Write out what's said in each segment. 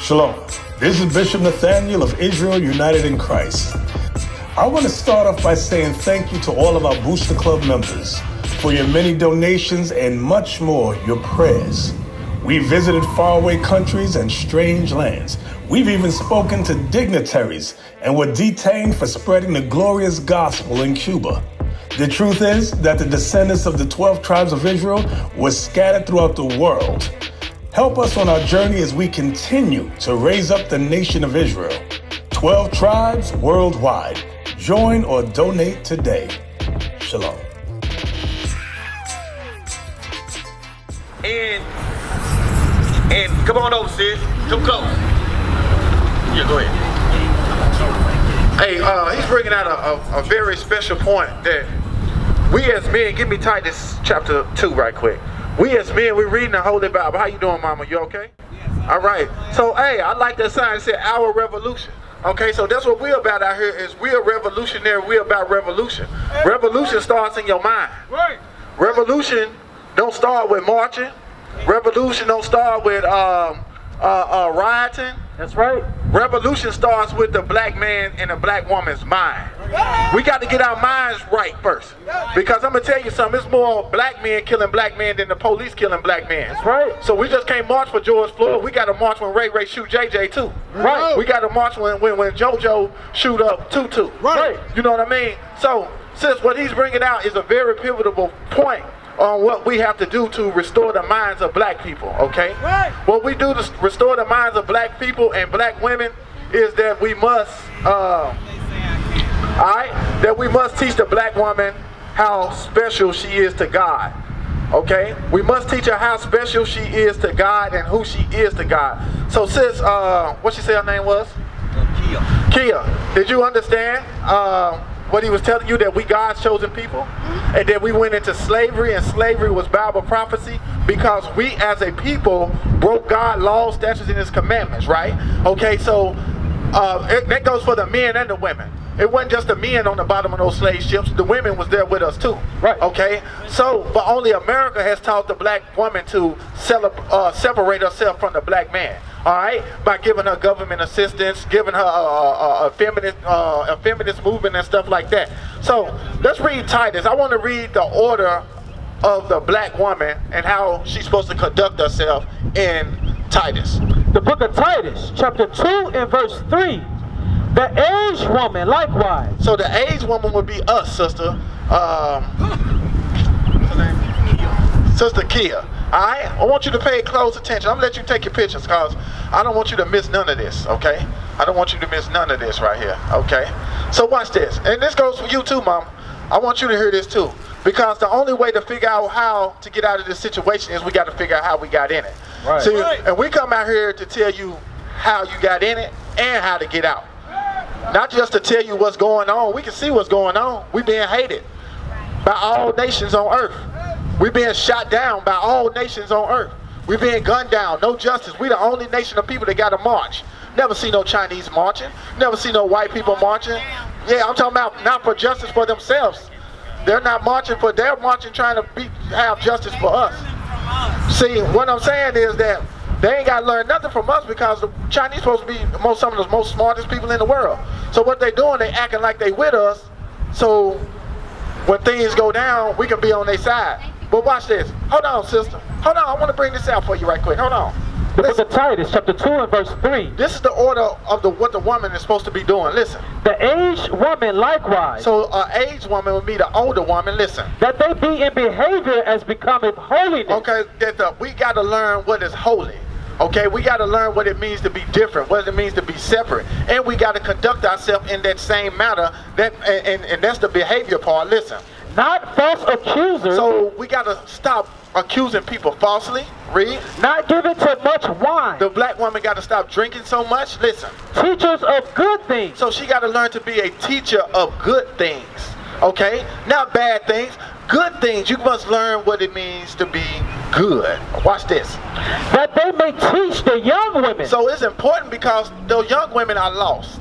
Shalom. This is Bishop Nathaniel of Israel United in Christ. I want to start off by saying thank you to all of our Booster Club members for your many donations and much more, your prayers. We visited faraway countries and strange lands. We've even spoken to dignitaries and were detained for spreading the glorious gospel in Cuba. The truth is that the descendants of the 12 tribes of Israel were scattered throughout the world. Help us on our journey as we continue to raise up the nation of Israel. 12 tribes worldwide. Join or donate today. Shalom. And come on over, sis. Come close. Yeah, go ahead. Hey, he's bringing out a very special point that we as men, give me Titus chapter 2 right quick. We as men, we're reading the Holy Bible. How you doing, Mama? You okay? Yes. All right. So, hey, I like that sign. It said, our revolution. Okay, so that's what we're about out here is we're revolutionary. We're about revolution. Revolution starts in your mind. Right. Revolution don't start with marching. Revolution don't start with rioting. That's right. Revolution starts with the black man and the black woman's mind. We got to get our minds right first. Because I'm going to tell you something, it's more black men killing black men than the police killing black men. That's right. So we just can't march for George Floyd. We got to march when Ray shoot JJ too. Right. We got to march when JoJo shoot up Tutu. Right. You know what I mean? So, since what he's bringing out is a very pivotal point on what we have to do to restore the minds of black people, okay? Right. What we do to restore the minds of black people and black women is that we must, that we must teach the black woman how special she is to God, okay? We must teach her how special she is to God and who she is to God. So sis, what she said her name was? Kia. Kia, did you understand what he was telling you, that we God's chosen people, and that we went into slavery, and slavery was Bible prophecy because we as a people broke God's laws, statutes, and his commandments, right? Okay, so that goes for the men and the women. It wasn't just the men on the bottom of those slave ships, the women was there with us too. Right. Okay, so but only America has taught the black woman to separate herself from the black man. All right, by giving her government assistance, giving her a feminist movement and stuff like that. So let's read Titus. I want to read the order of the black woman and how she's supposed to conduct herself in Titus. The book of Titus, chapter 2 and verse 3. The aged woman likewise. So the aged woman would be us, sister. Sister Kia. Alright? I want you to pay close attention. I'm going to let you take your pictures because I don't want you to miss none of this, okay? I don't want you to miss none of this right here, okay? So watch this. And this goes for you too, Mom. I want you to hear this too. Because the only way to figure out how to get out of this situation is we got to figure out how we got in it. Right. See, and we come out here to tell you how you got in it and how to get out. Not just to tell you what's going on. We can see what's going on. We're being hated by all nations on earth. We're being shot down by all nations on earth. We're being gunned down. No justice. We're the only nation of people that got to march. Never see no Chinese marching. Never see no white people marching. Yeah, I'm talking about not for justice for themselves. They're not marching for, they're marching trying to have justice for us. See, what I'm saying is that they ain't got to learn nothing from us because the Chinese supposed to be some of the most smartest people in the world. So what they doing, they acting like they with us. So when things go down, we can be on their side. But watch this. Hold on, sister. Hold on. I want to bring this out for you right quick. Hold on. The book of Titus, chapter 2 and verse 3. This is the order of what the woman is supposed to be doing. Listen. The aged woman likewise. So an aged woman would be the older woman. Listen. That they be in behavior as becometh holiness. Okay, we got to learn what is holy. Okay, we got to learn what it means to be different, what it means to be separate. And we got to conduct ourselves in that same manner. And that's the behavior part. Listen. Not false accusers. So we got to stop accusing people falsely. Read. Not giving too much wine. The black woman got to stop drinking so much. Listen. Teachers of good things. So she got to learn to be a teacher of good things. Okay? Not bad things. Good things. You must learn what it means to be good. Watch this. That they may teach the young women. So it's important because the young women are lost.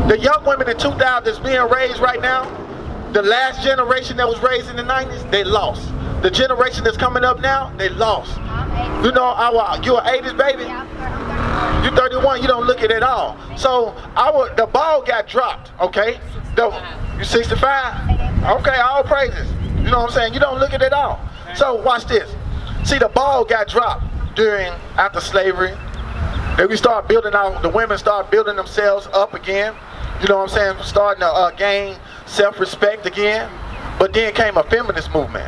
The young women in 2000 that's being raised right now, the last generation that was raised in the 90s, they lost. The generation that's coming up now, they lost. You know, you're an 80s baby? You 31, you don't look it at all. So the ball got dropped, okay? You 65? Okay, all praises. You know what I'm saying? You don't look it at all. So watch this. See, the ball got dropped after slavery. Then we start building out, the women start building themselves up again. You know what I'm saying? Starting to gain self-respect again. But then came a feminist movement.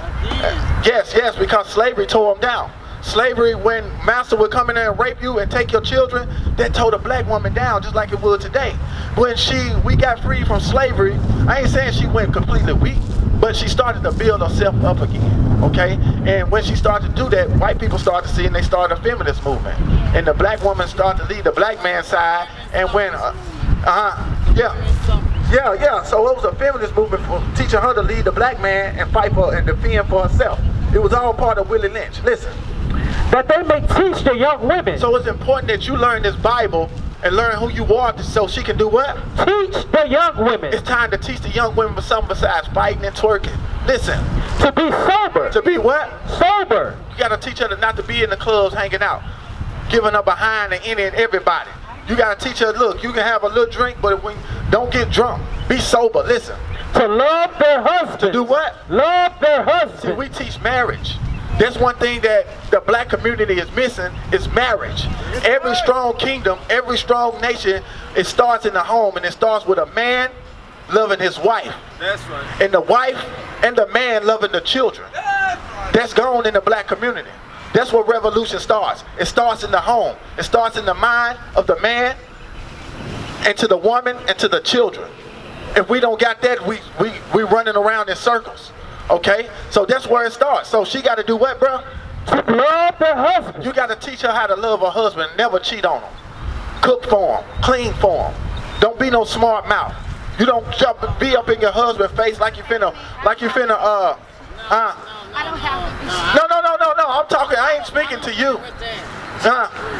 Yes, because slavery tore them down. Slavery, when master would come in there and rape you and take your children, that tore the black woman down just like it would today. When we got free from slavery, I ain't saying she went completely weak, but she started to build herself up again, okay? And when she started to do that, white people started to see, and they started a feminist movement. And the black woman started to lead the black man's side, and when, so it was a feminist movement for teaching her to lead the black man and fight for and defend for herself. It was all part of Willie Lynch. Listen. That they may teach the young women. So it's important that you learn this Bible and learn who you are so she can do what? Teach the young women. It's time to teach the young women something besides fighting and twerking. Listen. To be sober. To be what? Sober. You got to teach her not to be in the clubs hanging out, giving her behind and any and everybody. You got to teach her, look, you can have a little drink, but don't get drunk. Be sober. Listen. To love their husband. To do what? Love their husband. See, we teach marriage. That's one thing that the black community is missing, is marriage. Every strong kingdom, every strong nation, it starts in the home, and it starts with a man loving his wife. That's right. And the wife and the man loving the children. That's gone in the black community. That's where revolution starts. It starts in the home. It starts in the mind of the man, and to the woman, and to the children. If we don't got that, we running around in circles. Okay, so that's where it starts. So she got to do what, bro? Love her husband. You got to teach her how to love her husband. Never cheat on him. Cook for him. Clean for him. Don't be no smart mouth. You don't be up in your husband's face like you finna. I don't have to. No. I'm talking. I ain't speaking to you.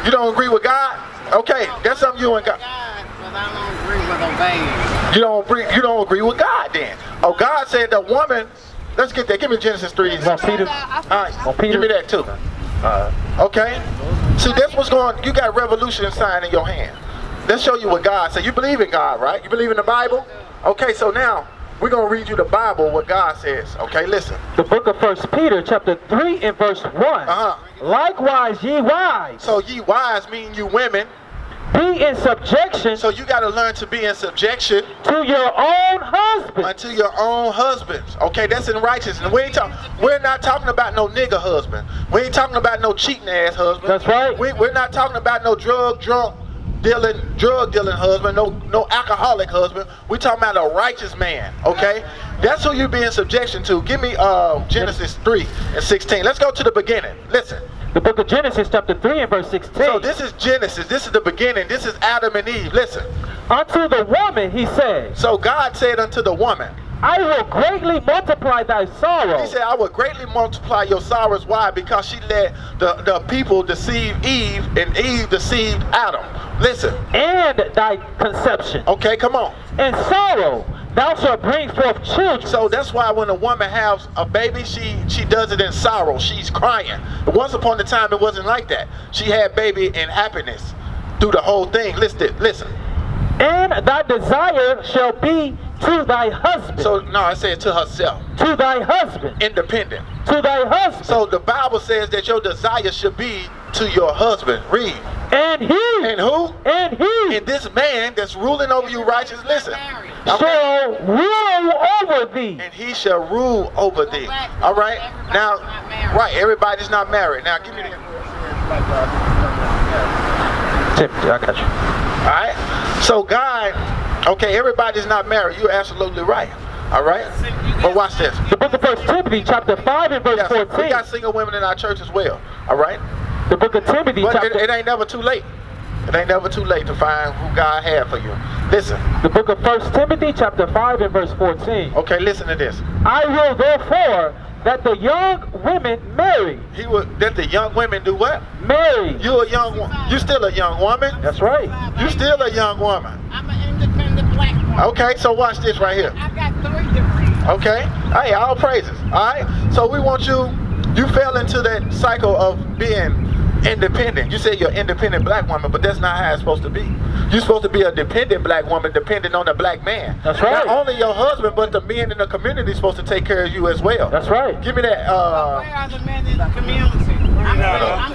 You don't agree with God? Okay, that's something you and God. But I don't agree with obeying. You don't agree with God then. Oh, God said the woman. Let's get that. Give me Genesis 3. Well, Peter. Give me that too. Okay. See, that's what's going on. You got revolution sign in your hand. Let's show you what God said. You believe in God, right? You believe in the Bible? Okay, so now we're going to read you the Bible, what God says. Okay, listen. The book of 1 Peter, chapter 3 and verse 1. Likewise, ye wives. So ye wives mean you women. Be in subjection. So you got to learn to be in subjection to your own husband. Unto your own husbands. Okay, that's in righteousness. We're not talking about no nigger husband. We ain't talking about no cheating ass husband. That's right. We're not talking about no drug dealing husband, no alcoholic husband. We're talking about a righteous man. Okay, that's who you be in subjection to. Give me Genesis 3 and 16. Let's go to the beginning. Listen. The book of Genesis, chapter 3 and verse 16. So this is Genesis. This is the beginning. This is Adam and Eve. Listen. Unto the woman, he said. So God said unto the woman, I will greatly multiply thy sorrow. He said, I will greatly multiply your sorrows. Why? Because she let the people deceive Eve, and Eve deceived Adam. Listen. And thy conception. Okay, come on. And sorrow. Thou shalt bring forth children. So that's why when a woman has a baby, she does it in sorrow. She's crying. But once upon a time, it wasn't like that. She had baby in happiness through the whole thing. Listen. And thy desire shall be to thy husband. So, no, I said to herself. To thy husband. Independent. To thy husband. So the Bible says that your desire should be to your husband. Read. And he. And who? And he. And this man that's ruling over you righteous, listen. Shall rule over thee. And he shall rule over thee. All right? Now, right, everybody's not married. Now, give me that. I got you. All right? So God, okay, everybody's not married. You're absolutely right. All right? But watch this. The book of 1 Timothy, chapter 5 and verse 14. We got single women in our church as well. All right? The book of Timothy, but chapter... it ain't never too late. It ain't never too late to find who God had for you. Listen. The book of 1 Timothy, chapter 5 and verse 14. Okay, listen to this. I will therefore that the young women marry. That the young women do what? Marry. You still a young woman. That's right. You still a young woman. I'm an independent black woman. Okay, so watch this right here. I got 3 degrees. Okay. Hey, all praises. All right. So we want you fell into that cycle of being independent. You say you're an independent black woman, but that's not how it's supposed to be. You're supposed to be a dependent black woman, dependent on the black man. That's right. Not only your husband, but the men in the community are supposed to take care of you as well. That's right. Give me that. Where are the men in the community? I'm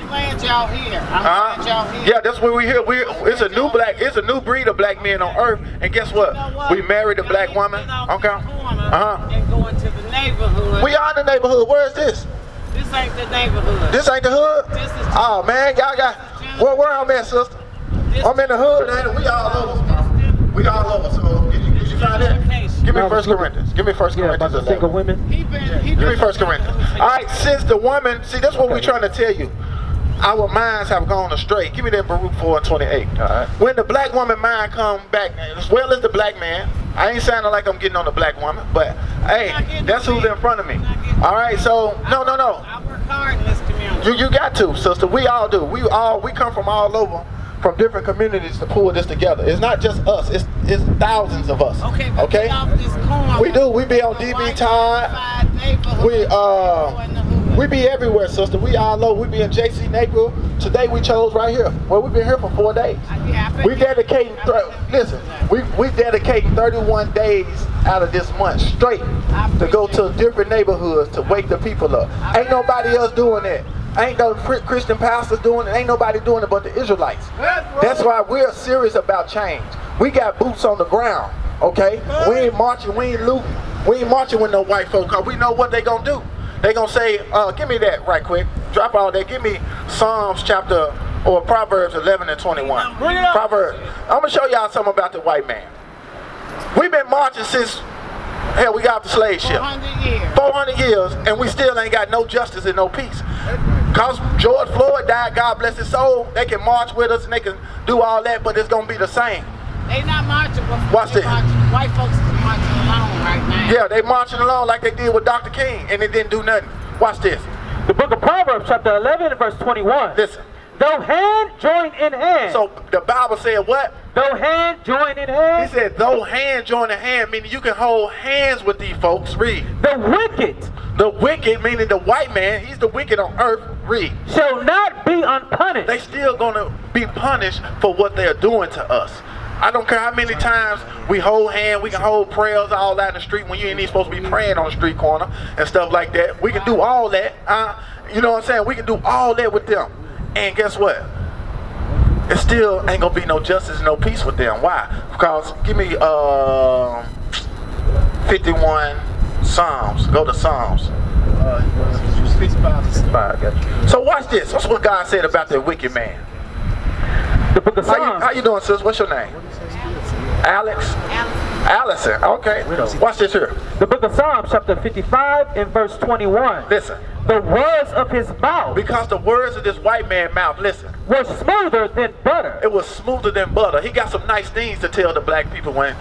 glad y'all here. I'm glad y'all here. Yeah, that's what we here. It's a new breed of black men on earth. And guess what? We married a black woman. Okay. And going to the neighborhood. We are in the neighborhood. Where is this? This ain't the neighborhood. This ain't the hood? This is Oh man, y'all got where I'm at, sister? I'm in the hood, and we all over. We all over. So did you find that? Give me 1 Corinthians. Give me 1 Corinthians 11. Single women. Give me 1 Corinthians. All right, since the woman, see, that's what we're trying to tell you. Our minds have gone astray. Give me that Baruch 4:28. All right. When the black woman mind come back, as well as the black man, I ain't sounding like I'm getting on the black woman, but hey, that's who's in front of me. All right, so no. I work hard in this community. You got to, sister. We all do. We come from all over, from different communities to pull this together. It's not just us. It's thousands of us. Okay. But Okay. get off this corner. We do. We be on DB Time. We be everywhere, sister. We all over. We be in JC neighborhood. Today we chose right here. Well, we've been here for 4 days. We dedicating. Listen, we dedicating 31 days out of this month straight to go to different neighborhoods to wake the people up. Ain't nobody else doing that. Ain't no Christian pastors doing it. Ain't nobody doing it but the Israelites. That's why we're serious about change. We got boots on the ground. Okay, we ain't marching. We ain't looting. We ain't marching with no white folk. Cause we know what they gonna do. They gonna say, give me that right quick. Drop all that. Give me Psalms chapter or Proverbs 11 and 21. Proverbs. I'm gonna show y'all something about the white man. We've been marching since hell we got off the slave ship. 400 years. 400 years, and we still ain't got no justice and no peace. Cause George Floyd died, God bless his soul. They can march with us and they can do all that, but it's gonna be the same. They not marching. Watch this. White folks is marching along right now. Yeah, they marching along like they did with Dr. King, and it didn't do nothing. Watch this. The book of Proverbs, chapter 11, verse 21. Listen. Though hand join in hand. So the Bible said what? Though hand join in hand. He said, though hand join in hand, meaning you can hold hands with these folks. Read. The wicked. The wicked, meaning the white man, he's the wicked on earth. Read. Shall not be unpunished. They still gonna be punished for what they're doing to us. I don't care how many times we hold hands, we can hold prayers all out in the street when you ain't even supposed to be praying on the street corner and stuff like that. We can do all that. You know what I'm saying? We can do all that with them. And guess what? It still ain't gonna be no justice, no peace with them. Why? Because give me 51 Psalms. Go to Psalms. So watch this. That's what God said about the wicked man. The book of Psalms. How you doing, sis? What's your name? Alex? Allison. Okay. Watch this here. The book of Psalms, chapter 55 and verse 21. Listen. The words of his mouth. Because the words of this white man's mouth, listen. Were smoother than butter. It was smoother than butter. He got some nice things to tell the black people when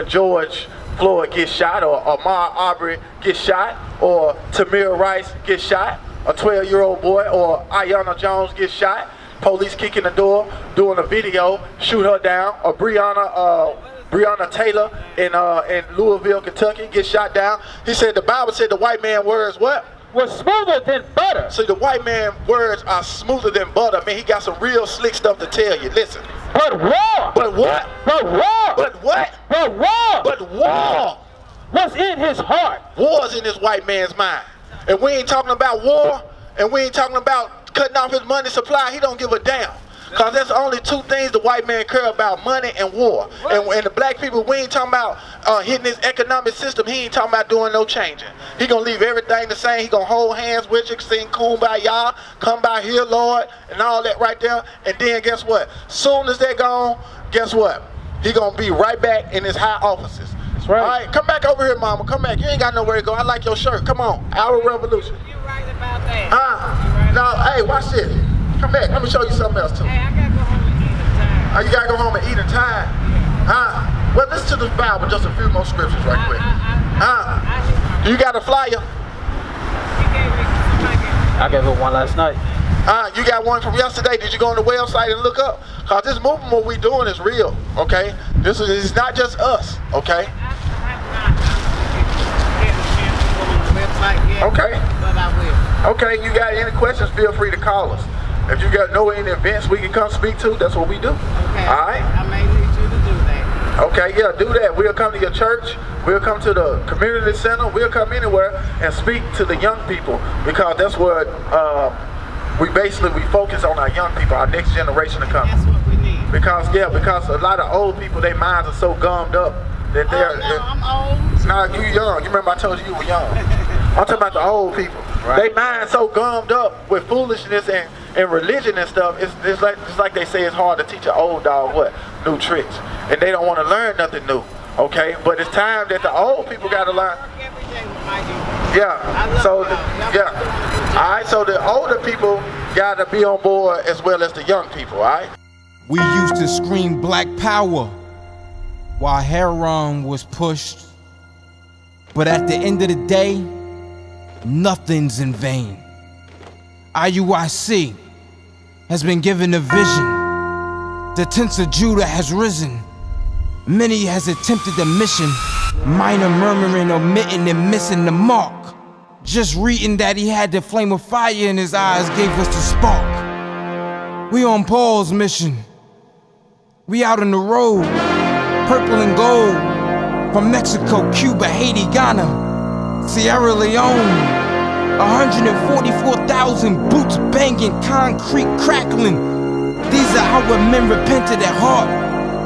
George Floyd gets shot, or Ahmaud Arbery gets shot, or Tamir Rice gets shot, a 12-year-old boy, or Aiyana Jones gets shot. Police kicking the door, doing a video, shoot her down. Or Breonna Taylor in Louisville, Kentucky, gets shot down. He said the Bible said the white man words what? Was smoother than butter. See, the white man words are smoother than butter. Man, he got some real slick stuff to tell you. Listen. But war. But what? But war. But what? But war. But war. What's in his heart? War's in this white man's mind. And we ain't talking about war, and we ain't talking about cutting off his money supply. He don't give a damn. Because that's only two things the white man care about, money and war. And the black people, we ain't talking about hitting his economic system. He ain't talking about doing no changing. He gonna leave everything the same. He gonna hold hands with you, sing kumbaya, come by here, Lord, and all that right there. And then guess what? Soon as they're gone, guess what? He gonna be right back in his high offices. That's right. All right, come back over here, mama. Come back. You ain't got nowhere to go. I like your shirt. Come on. Our revolution. You're right about that. No, hey, watch this. Come back. Let me show you something else too. Hey, I gotta go home and eat in time. You gotta go home and eat in time. Well, listen to the Bible, just a few more scriptures right quick. Do you got a flyer? I gave it one last night. You got one from yesterday. Did you go on the website and look up? Cause this movement, what we doing is real. Okay, this is it's not just us. Okay. Okay. Okay. But I will. Okay, you got any questions, feel free to call us. If you know any events we can come speak to, that's what we do. Okay. All right? I may need you to do that. Okay, yeah, do that. We'll come to your church. We'll come to the community center. We'll come anywhere and speak to the young people, because that's what we focus on, our young people, our next generation to come. That's what we need. Because a lot of old people, their minds are so gummed up that they're... no, I'm old. Nah, you young. You remember I told you were young. I'm talking about the old people. Right. They mind so gummed up with foolishness and religion and stuff. It's like they say it's hard to teach an old dog what? New tricks. And they don't want to learn nothing new. Okay? But it's time that the old people got to learn. Yeah. So, yeah. All right. So the older people got to be on board as well as the young people. All right? We used to scream black power while heroin was pushed. But at the end of the day, nothing's in vain. IUIC has been given a vision. The tents of Judah has risen. Many has attempted the mission. Minor murmuring, omitting, and missing the mark. Just reading that he had the flame of fire in his eyes gave us the spark. We on Paul's mission. We out on the road, purple and gold. From Mexico, Cuba, Haiti, Ghana, Sierra Leone. 144,000 boots banging, concrete crackling. These are our men repented at heart.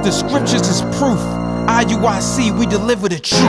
The scriptures is proof. IUIC, we deliver the truth.